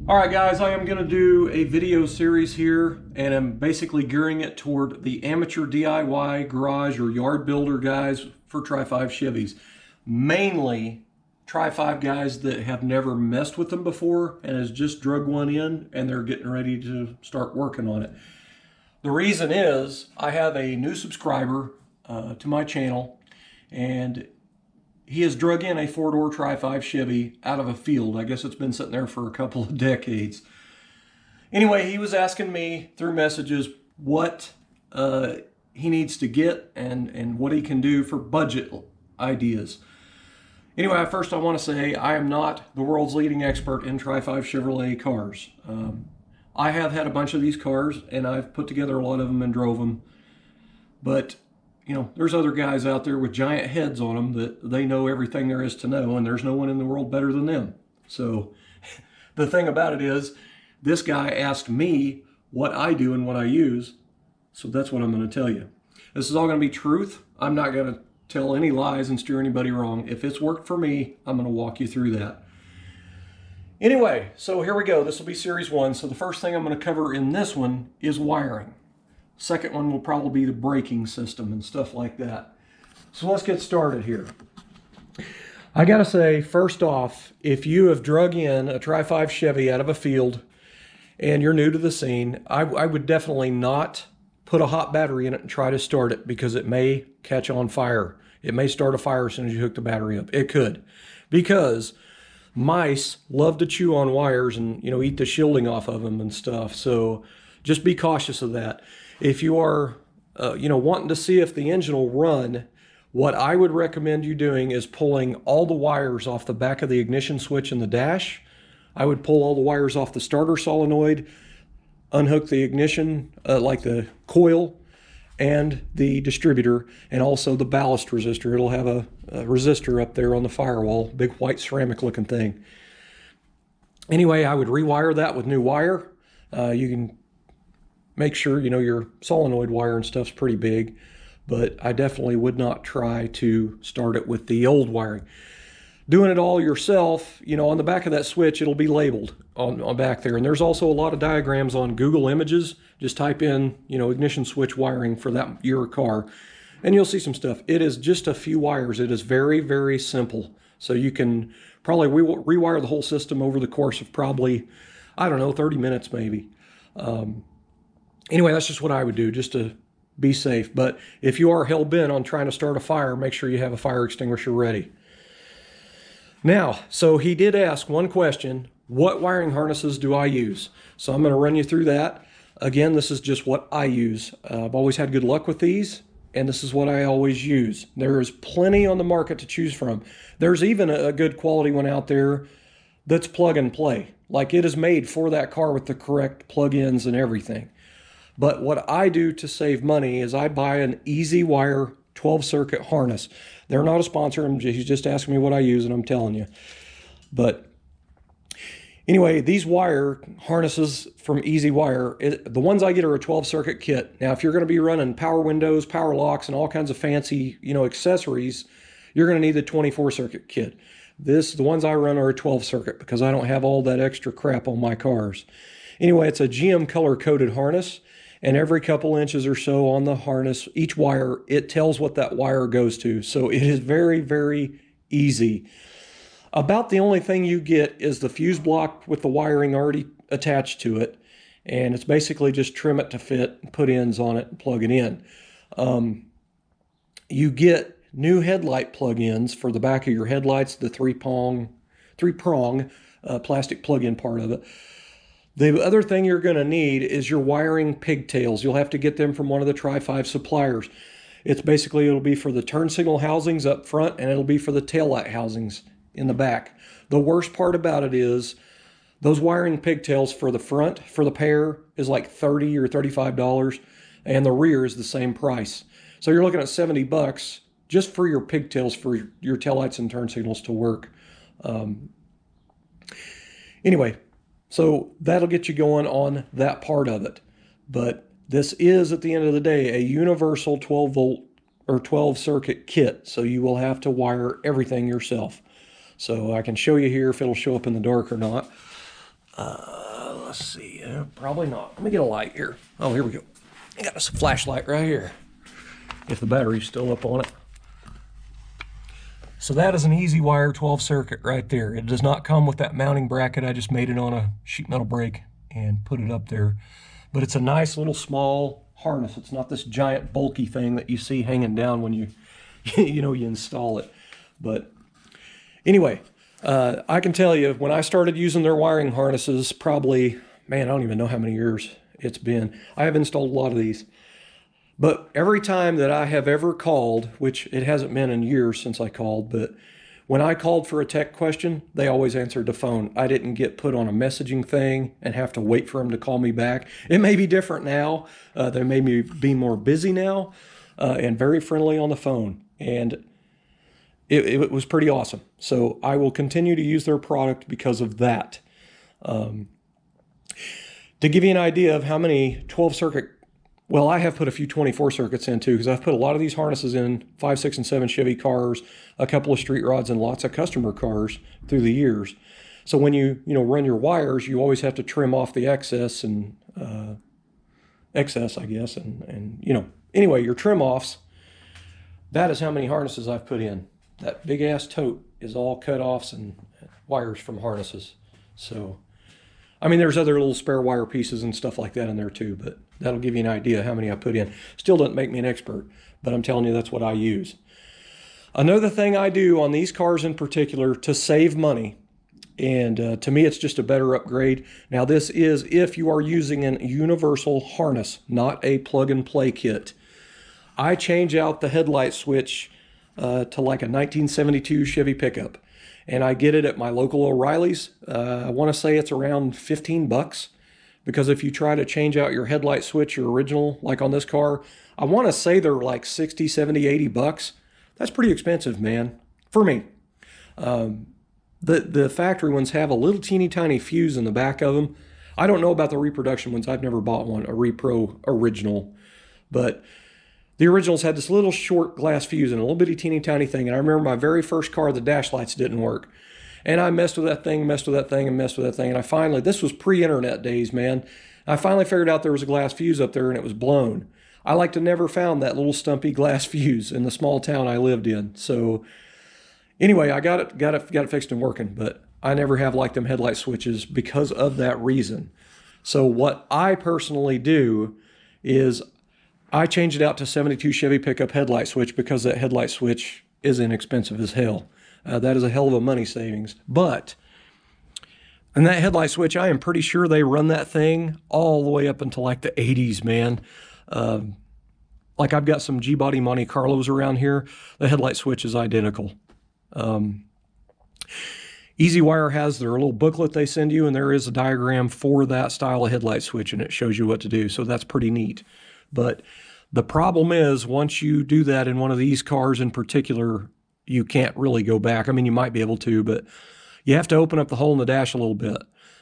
All right, guys, I am going to do a video series here, and I'm basically gearing it toward the amateur DIY garage or yard builder guys for Tri-5 Chevys. Mainly Tri-5 guys that have never messed with them before and has just drug one in and they're getting ready to start working on it. The reason is I have a new subscriber to my channel, and he has drug in a four-door Tri-5 Chevy out of a field. I guess it's been sitting there for a couple of decades. Anyway, he was asking me through messages what he needs to get and what he can do for budget ideas. Anyway, first I want to say I am not the world's leading expert in Tri-5 Chevrolet cars. I have had a bunch of these cars, and I've put together a lot of them and drove them. But you know, there's other guys out there with giant heads on them that they know everything there is to know, and there's no one in the world better than them. So the thing about it is, this guy asked me what I do and what I use, so that's what I'm going to tell you. This is all going to be truth. I'm not going to tell any lies and steer anybody wrong. If it's worked for me, I'm going to walk you through that. Anyway, so here we go. This will be series one. So the first thing I'm going to cover in this one is wiring. Second one will probably be the braking system and stuff like that. So let's get started here. I gotta say, first off, if you have drug in a Tri-5 Chevy out of a field and you're new to the scene, I would definitely not put a hot battery in it and try to start it, because it may catch on fire. It may start a fire as soon as you hook the battery up. It could, because mice love to chew on wires and, you know, eat the shielding off of them and stuff. So just be cautious of that. If you are, wanting to see if the engine will run, what I would recommend you doing is pulling all the wires off the back of the ignition switch in the dash. I would pull all the wires off the starter solenoid, unhook the ignition, like the coil, and the distributor, and also the ballast resistor. It'll have a resistor up there on the firewall, big white ceramic looking thing. Anyway, I would rewire that with new wire. You can make sure, you know, your solenoid wire and stuff's pretty big, but I definitely would not try to start it with the old wiring. Doing it all yourself, you know, on the back of that switch, it'll be labeled on back there. And there's also a lot of diagrams on Google Images. Just type in, you know, ignition switch wiring for that your car, and you'll see some stuff. It is just a few wires. It is very, very simple. So you can probably rewire the whole system over the course of probably, I don't know, 30 minutes maybe. Anyway, that's just what I would do, just to be safe. But if you are hell-bent on trying to start a fire, make sure you have a fire extinguisher ready. Now, so he did ask one question: what wiring harnesses do I use? So I'm going to run you through that. Again, this is just what I use. I've always had good luck with these, and this is what I always use. There is plenty on the market to choose from. There's even a good quality one out there that's plug and play. Like, it is made for that car with the correct plug-ins and everything. But what I do to save money is I buy an Easy Wire 12-circuit harness. They're not a sponsor. He's just asking me what I use, and I'm telling you. But anyway, these wire harnesses from Easy Wire, the ones I get are a 12-circuit kit. Now, if you're going to be running power windows, power locks, and all kinds of fancy, you know, accessories, you're going to need the 24-circuit kit. The ones I run are a 12-circuit because I don't have all that extra crap on my cars. Anyway, it's a GM color-coded harness. And every couple inches or so on the harness, each wire, it tells what that wire goes to. So it is very, very easy. About the only thing you get is the fuse block with the wiring already attached to it. And it's basically just trim it to fit, put ends on it, and plug it in. You get new headlight plug-ins for the back of your headlights, the three-prong plastic plug-in part of it. The other thing you're going to need is your wiring pigtails. You'll have to get them from one of the Tri-5 suppliers. It's basically, it'll be for the turn signal housings up front, and it'll be for the taillight housings in the back. The worst part about it is those wiring pigtails for the front, for the pair, is like $30 or $35, and the rear is the same price. So you're looking at $70 just for your pigtails for your taillights and turn signals to work. Anyway, so that'll get you going on that part of it. But this is, at the end of the day, a universal 12-volt or 12-circuit kit, so you will have to wire everything yourself. So I can show you here if it'll show up in the dark or not. Let's see, probably not. Let me get a light here. Oh, here we go. I got us a flashlight right here, if the battery's still up on it. So that is an easy wire 12 circuit right there. It does not come with that mounting bracket. I just made it on a sheet metal brake and put it up there. But it's a nice little small harness. It's not this giant bulky thing that you see hanging down when you you install it. But anyway, I can tell you, when I started using their wiring harnesses, probably, man, I don't even know how many years it's been. I have installed a lot of these. But every time that I have ever called, which it hasn't been in years since I called, but when I called for a tech question, they always answered the phone. I didn't get put on a messaging thing and have to wait for them to call me back. It may be different now. They may be more busy now and very friendly on the phone. And it was pretty awesome. So I will continue to use their product because of that. To give you an idea of how many 12 circuit, well, I have put a few 24 circuits in too, because I've put a lot of these harnesses in 5, 6, and 7 Chevy cars, a couple of street rods, and lots of customer cars through the years. So when you run your wires, you always have to trim off the excess and excess, I guess, and anyway, your trim offs. That is how many harnesses I've put in. That big ass tote is all cut offs and wires from harnesses. So, I mean, there's other little spare wire pieces and stuff like that in there too, but that'll give you an idea how many I put in. Still doesn't make me an expert, but I'm telling you that's what I use. Another thing I do on these cars in particular to save money, and to me it's just a better upgrade. Now this is if you are using an universal harness, not a plug-and-play kit. I change out the headlight switch to like a 1972 Chevy pickup. And I get it at my local O'Reilly's. I want to say it's around 15 bucks. Because if you try to change out your headlight switch, your original, like on this car, I want to say they're like 60, 70, 80 bucks. That's pretty expensive, man, for me. The factory ones have a little teeny tiny fuse in the back of them. I don't know about the reproduction ones. I've never bought one, a Repro original. But the originals had this little short glass fuse and a little bitty teeny tiny thing. And I remember my very first car, the dash lights didn't work. And I messed with that thing, and messed with that thing. And I finally, this was pre-internet days, man. I finally figured out there was a glass fuse up there and it was blown. I like to never found that little stumpy glass fuse in the small town I lived in. So anyway, I got it fixed and working, but I never have liked them headlight switches because of that reason. So what I personally do is I changed it out to 72 Chevy pickup headlight switch because that headlight switch is inexpensive as hell. That is a hell of a money savings. But, and that headlight switch, I am pretty sure they run that thing all the way up until like the 80s, man. Like I've got some G-Body Monte Carlos around here. The headlight switch is identical. EasyWire has their little booklet they send you, and there is a diagram for that style of headlight switch, and it shows you what to do. So that's pretty neat. But the problem is, once you do that in one of these cars in particular, you can't really go back. I mean, you might be able to, but you have to open up the hole in the dash a little bit.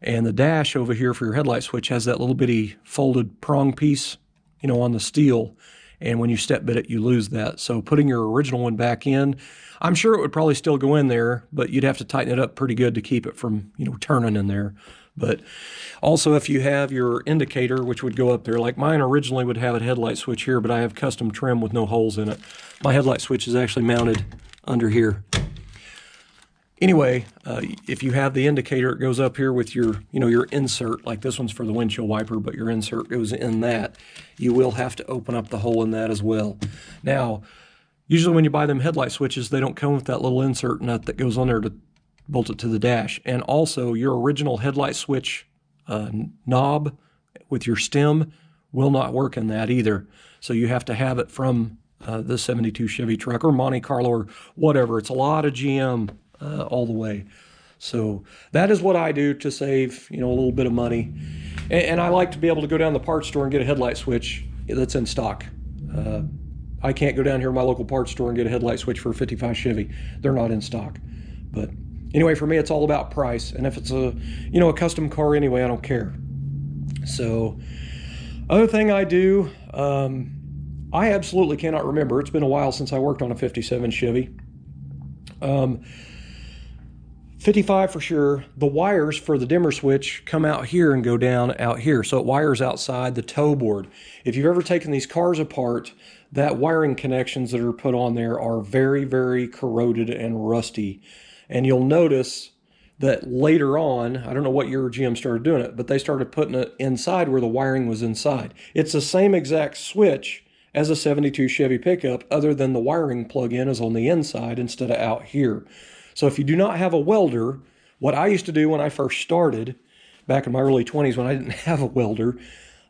And the dash over here for your headlight switch has that little bitty folded prong piece, on the steel. And when you step bit it, you lose that. So putting your original one back in, I'm sure it would probably still go in there, but you'd have to tighten it up pretty good to keep it from, turning in there. But also if you have your indicator, which would go up there, like mine originally would have a headlight switch here, but I have custom trim with no holes in it. My headlight switch is actually mounted under here. Anyway, if you have the indicator, it goes up here with your, your insert, like this one's for the windshield wiper, but your insert goes in that. You will have to open up the hole in that as well. Now, usually when you buy them headlight switches, they don't come with that little insert nut that goes on there to bolt it to the dash. And also, your original headlight switch knob with your stem will not work in that either. So you have to have it from the 72 Chevy truck or Monte Carlo or whatever. It's a lot of GM all the way. So that is what I do to save, a little bit of money. And I like to be able to go down the parts store and get a headlight switch that's in stock. I can't go down here to my local parts store and get a headlight switch for a 55 Chevy. They're not in stock. But anyway, for me, it's all about price. And if it's a, a custom car anyway, I don't care. So other thing I do, I absolutely cannot remember. It's been a while since I worked on a 57 Chevy. 55 for sure. The wires for the dimmer switch come out here and go down out here. So it wires outside the tow board. If you've ever taken these cars apart, that wiring connections that are put on there are very, very corroded and rusty. And you'll notice that later on, I don't know what year GM started doing it, but they started putting it inside where the wiring was inside. It's the same exact switch as a 72 Chevy pickup, other than the wiring plug-in is on the inside instead of out here. So if you do not have a welder, what I used to do when I first started, back in my early 20s when I didn't have a welder,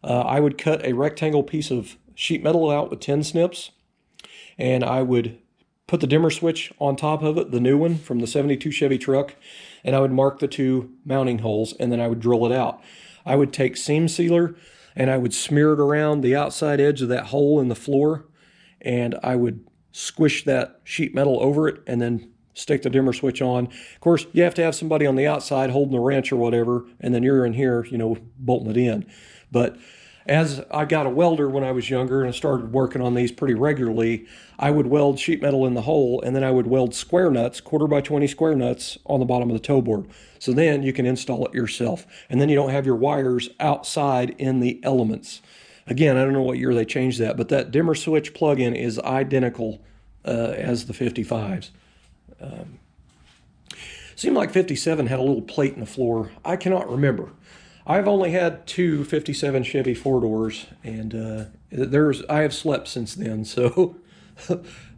I would cut a rectangle piece of sheet metal out with 10 snips, and I would put the dimmer switch on top of it, the new one from the 72 Chevy truck, and I would mark the 2 mounting holes, and then I would drill it out. I would take seam sealer, and I would smear it around the outside edge of that hole in the floor, and I would squish that sheet metal over it, and then stick the dimmer switch on. Of course, you have to have somebody on the outside holding the wrench or whatever, and then you're in here, you know, bolting it in. But as I got a welder when I was younger and I started working on these pretty regularly, I would weld sheet metal in the hole, and then I would weld square nuts, 1/4x20 square nuts on the bottom of the tow board. So then you can install it yourself. And then you don't have your wires outside in the elements. Again, I don't know what year they changed that, but that dimmer switch plug-in is identical as the 55s. Seemed like 57 had a little plate in the floor. I cannot remember. I've only had 2 57 Chevy 4-doors, and I have slept since then, so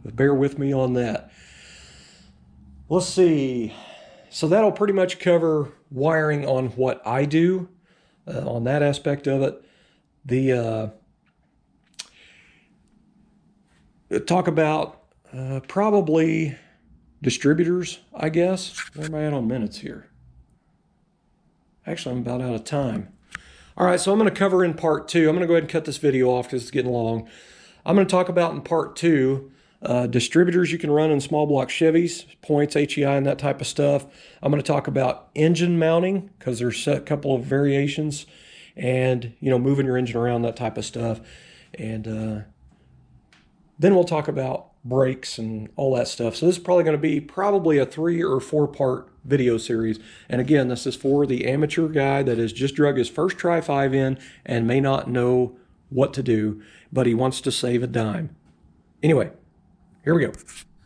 bear with me on that. Let's see. So that'll pretty much cover wiring on what I do on that aspect of it. Talk about probably distributors, I guess. Where am I at on minutes here? Actually, I'm about out of time. All right, so I'm going to cover in part 2. I'm going to go ahead and cut this video off because it's getting long. I'm going to talk about in part 2 distributors you can run in small block Chevys, points, HEI, and that type of stuff. I'm going to talk about engine mounting because there's a couple of variations, and moving your engine around, that type of stuff. And then we'll talk about brakes and all that stuff. So this is probably going to be a 3 or 4 part video series. And again, this is for the amateur guy that has just drug his first Tri-5 in and may not know what to do, but he wants to save a dime. Anyway, here we go.